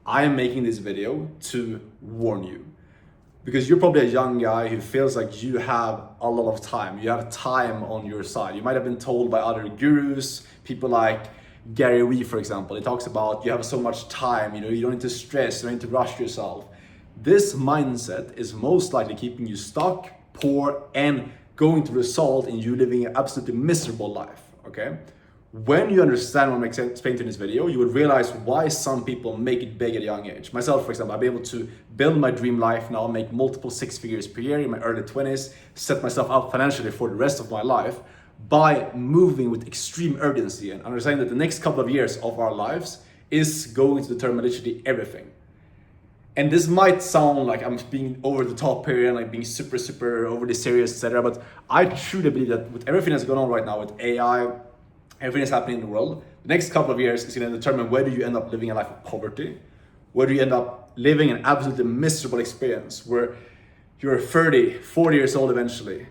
I am making this video to warn you. Because you're probably a young guy who feels like you have a lot of time. You have time on your side. You might have been told by other gurus, people like Gary Vee, for example. He talks about you have so much time, you don't need to stress, you don't need to rush yourself. This mindset is most likely keeping you stuck, poor, and going to result in you living an absolutely miserable life, okay? When you understand what I'm explaining in this video, you will realize why some people make it big at a young age. Myself, for example, I've been able to build my dream life now, make multiple six figures per year in my early 20s, set myself up financially for the rest of my life by moving with extreme urgency and understanding that the next couple of years of our lives is going to determine literally everything. And this might sound like I'm being over the top here and like being super overly serious, etc. But I truly believe that with everything that's going on right now with AI, everything that's happening in the world, the next couple of years is going to determine whether you end up living a life of poverty, whether you end up living an absolutely miserable experience where you're 30, 40 years old eventually,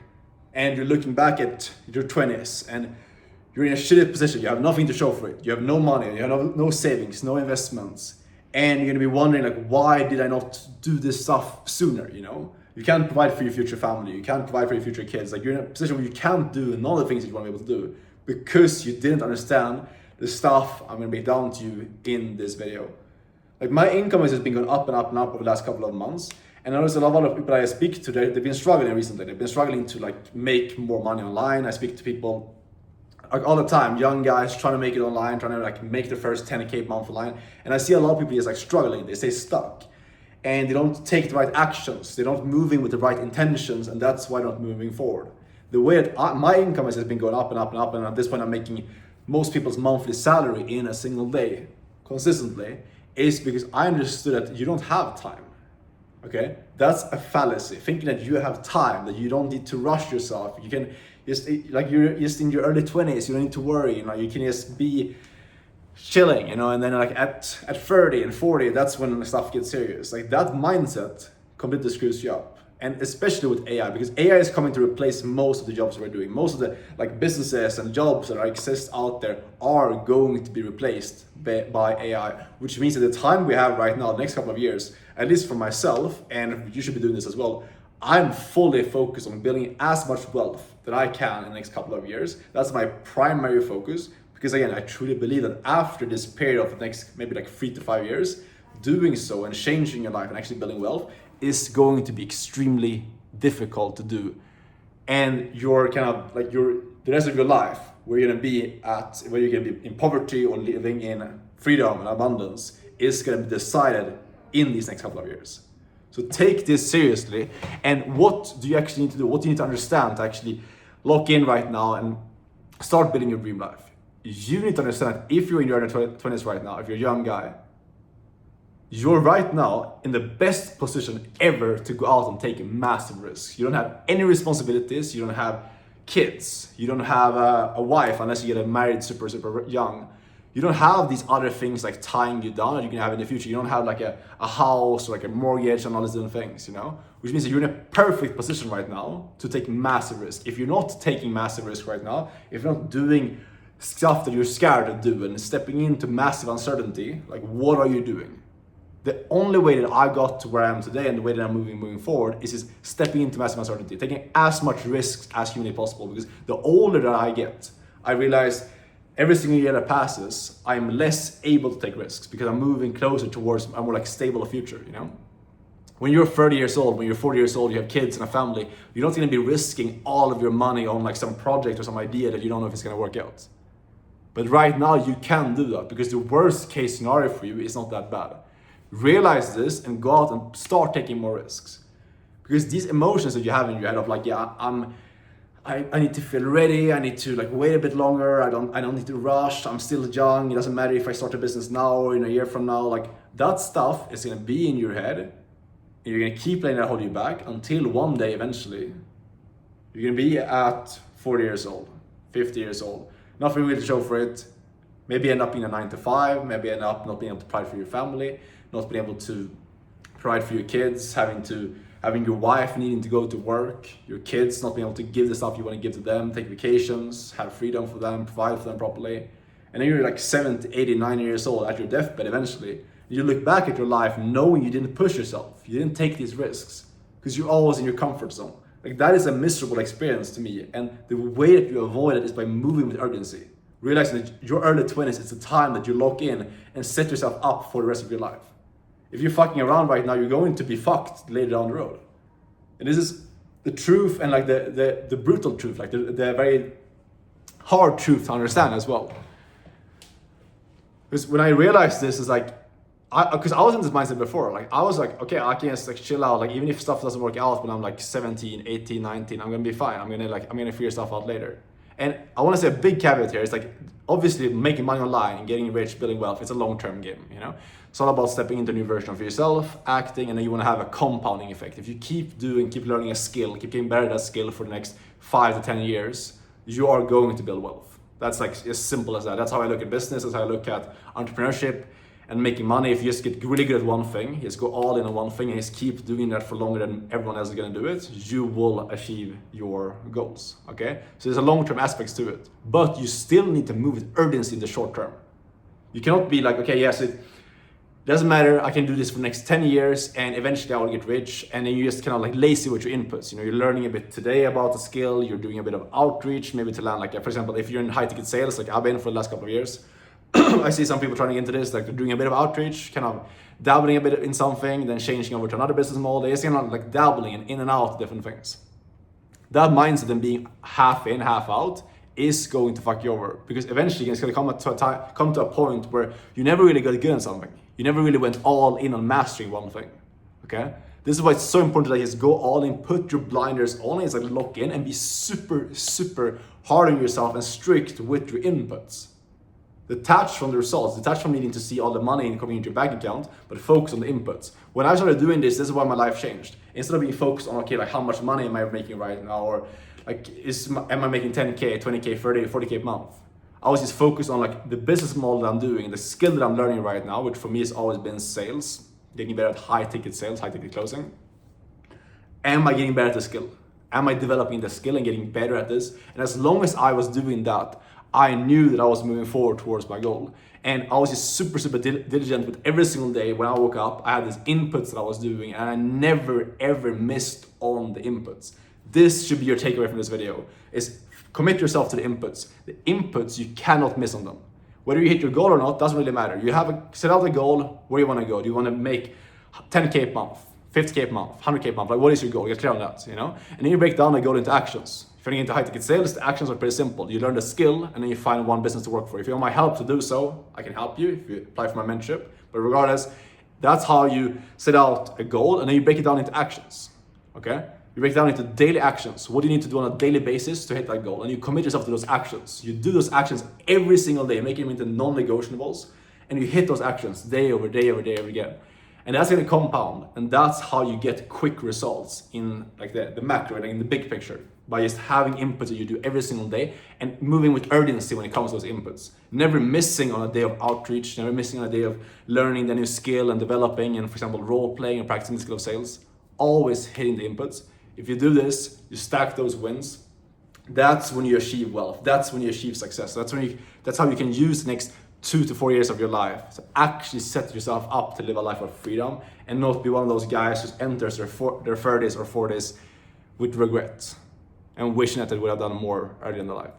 and you're looking back at your 20s and you're in a shitty position. You have nothing to show for it. You have no money, you have no savings, no investments. And you're gonna be wondering like, why did I not do this stuff sooner, You can't provide for your future family. You can't provide for your future kids. Like you're in a position where you can't do none of the things that you want to be able to do because you didn't understand the stuff I'm gonna break down to you in this video. Like my income has just been going up and up and up over the last couple of months. And I notice a lot of people I speak to, they've been struggling recently. They've been struggling to like make more money online. I speak to people all the time, young guys trying to make it online, trying to like make their first 10K month online. And I see a lot of people just like struggling, they stay stuck and they don't take the right actions. They don't move in with the right intentions, and that's why they're not moving forward. The way that my income has been going up and up and up, and at this point I'm making most people's monthly salary in a single day consistently, is because I understood that you don't have time. Okay, that's a fallacy. Thinking that you have time, that you don't need to rush yourself. You can just like you're just in your early 20s. You don't need to worry. You can just be chilling. And then like at 30 and 40, that's when stuff gets serious. Like that mindset completely screws you up. And especially with AI, because AI is coming to replace most of the jobs we're doing. Most of the like businesses and jobs that exist out there are going to be replaced by AI, which means that the time we have right now, the next couple of years, at least for myself, and you should be doing this as well, I'm fully focused on building as much wealth that I can in the next couple of years. That's my primary focus, because again, I truly believe that after this period of the next maybe like 3 to 5 years, doing so and changing your life and actually building wealth is going to be extremely difficult to do. And you're kind of like the rest of your life, where you're gonna be in poverty or living in freedom and abundance, is gonna be decided in these next couple of years. So take this seriously. And what do you actually need to do? What do you need to understand to actually lock in right now and start building your dream life? You need to understand that if you're in your early 20s right now, if you're a young guy, you're right now in the best position ever to go out and take massive risks. You don't have any responsibilities. You don't have kids. You don't have a wife unless you get married super young. You don't have these other things like tying you down that you can have in the future. You don't have like a house or like a mortgage and all these different things, Which means that you're in a perfect position right now to take massive risk. If you're not taking massive risk right now, if you're not doing stuff that you're scared to do and stepping into massive uncertainty, like what are you doing? The only way that I got to where I am today and the way that I'm moving forward is just stepping into massive uncertainty, taking as much risks as humanly possible. Because the older that I get, I realize every single year that passes, I'm less able to take risks because I'm moving closer towards a more like stable future, When you're 30 years old, when you're 40 years old, you have kids and a family, you're not gonna be risking all of your money on like some project or some idea that you don't know if it's gonna work out. But right now you can do that because the worst case scenario for you is not that bad. Realize this and go out and start taking more risks. Because these emotions that you have in your head of like, yeah, I need to feel ready, I need to like wait a bit longer, I don't need to rush, I'm still young, it doesn't matter if I start a business now or in a year from now, like that stuff is gonna be in your head and you're gonna keep letting that hold you back until one day eventually you're gonna be at 40 years old, 50 years old, nothing really to show for it, maybe end up in a 9 to 5, maybe end up not being able to provide for your family, not being able to provide for your kids, having your wife needing to go to work, your kids not being able to give the stuff you want to give to them, take vacations, have freedom for them, provide for them properly. And then you're like 70, 80, 90 years old at your deathbed eventually, You look back at your life knowing you didn't push yourself, you didn't take these risks, because you're always in your comfort zone. Like, that is a miserable experience to me, and the way that you avoid it is by moving with urgency. Realizing that your early 20s is the time that you lock in and set yourself up for the rest of your life. If you're fucking around right now, you're going to be fucked later down the road. And this is the truth, and like the brutal truth, like the very hard truth to understand as well. Because when I realized this, is like, because I was in this mindset before. Like, I was like, okay, I can just like chill out. Like, even if stuff doesn't work out when I'm like 17, 18, 19, I'm gonna be fine. I'm gonna figure stuff out later. And I want to say a big caveat here. It's like, obviously making money online and getting rich, building wealth, it's a long-term game, you know? It's all about stepping into a new version of yourself, acting, and then you want to have a compounding effect. If you keep learning a skill, keep getting better at that skill for the next 5 to 10 years, you are going to build wealth. That's like as simple as that. That's how I look at business, that's how I look at entrepreneurship and making money. If you just get really good at one thing, you just go all in on one thing and just keep doing that for longer than everyone else is gonna do it, you will achieve your goals, okay? So there's a long-term aspects to it, but you still need to move with urgency in the short term. You cannot be like, okay, yes, it doesn't matter, I can do this for the next 10 years and eventually I will get rich, and then you just kind of like lazy with your inputs. You know, you're learning a bit today about the skill, you're doing a bit of outreach, maybe to land, like, for example, if you're in high ticket sales, like I've been for the last couple of years, I see some people trying to get into this, like they're doing a bit of outreach, kind of dabbling a bit in something, then changing over to another business model. They're just kind of like dabbling in and out of different things. That mindset and being half in, half out is going to fuck you over, because eventually it's going to come to a point where you never really got good at something. You never really went all in on mastering one thing, okay? This is why it's so important to just go all in, put your blinders on, it's like lock in and be super, super hard on yourself and strict with your inputs. Detach from the results, detach from needing to see all the money coming into your bank account, but focus on the inputs. When I started doing this is why my life changed. Instead of being focused on, okay, like how much money am I making right now, or like am I making 10K, 20K, 30, 40K a month? I was just focused on like the business model that I'm doing, the skill that I'm learning right now, which for me has always been sales, getting better at high ticket sales, high ticket closing. Am I getting better at the skill? Am I developing the skill and getting better at this? And as long as I was doing that, I knew that I was moving forward towards my goal. And I was just super, super diligent with every single day. When I woke up, I had these inputs that I was doing, and I never, ever missed on the inputs. This should be your takeaway from this video, is commit yourself to the inputs. The inputs, you cannot miss on them. Whether you hit your goal or not, doesn't really matter. You have set out a goal, where you want to go. Do you want to make 10K a month, 50K a month, 100K a month? Like, what is your goal? Get clear on that, you know? And then you break down the goal into actions. If you're getting into high ticket sales, the actions are pretty simple. You learn the skill and then you find one business to work for. If you want my help to do so, I can help you if you apply for my mentorship. But regardless, that's how you set out a goal, and then you break it down into actions, okay? You break it down into daily actions. What do you need to do on a daily basis to hit that goal? And you commit yourself to those actions. You do those actions every single day, making them into non-negotiables, and you hit those actions day over day over day over again. And that's gonna compound, and that's how you get quick results in like the macro, like in the big picture, by just having inputs that you do every single day and moving with urgency when it comes to those inputs. Never missing on a day of outreach, never missing on a day of learning the new skill and developing, and for example, role playing and practicing the skill of sales. Always hitting the inputs. If you do this, you stack those wins. That's when you achieve wealth. That's when you achieve success. That's how you can use the next 2 to 4 years of your life to actually set yourself up to live a life of freedom and not be one of those guys who enters their 30s or 40s with regret and wishing that they would have done more early in their life.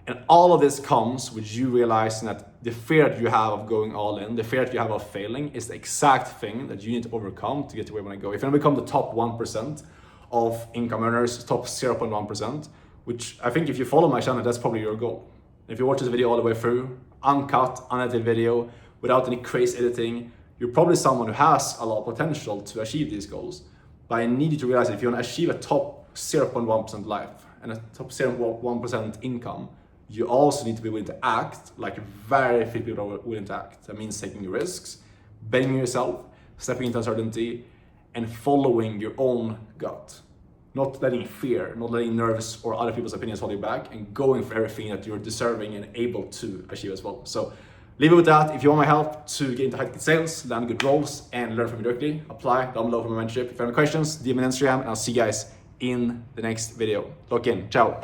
And all of this comes with you realizing that the fear that you have of going all in, the fear that you have of failing, is the exact thing that you need to overcome to get to where you want to go. If you want to become the top 1% of income earners, top 0.1%, which I think if you follow my channel, that's probably your goal. If you watch this video all the way through, uncut, unedited video, without any crazy editing, you're probably someone who has a lot of potential to achieve these goals. But I need you to realize that if you want to achieve a top 0.1% life and a top 0.1% income, you also need to be willing to act like very few people are willing to act. That means taking risks, betting yourself, stepping into uncertainty, and following your own gut. Not letting fear, not letting nerves or other people's opinions hold you back, and going for everything that you're deserving and able to achieve as well. So leave it with that. If you want my help to get into high ticket sales, land good roles, and learn from me directly, apply down below for my mentorship. If you have any questions, DM me on Instagram, and I'll see you guys in the next video. Lock in. Ciao.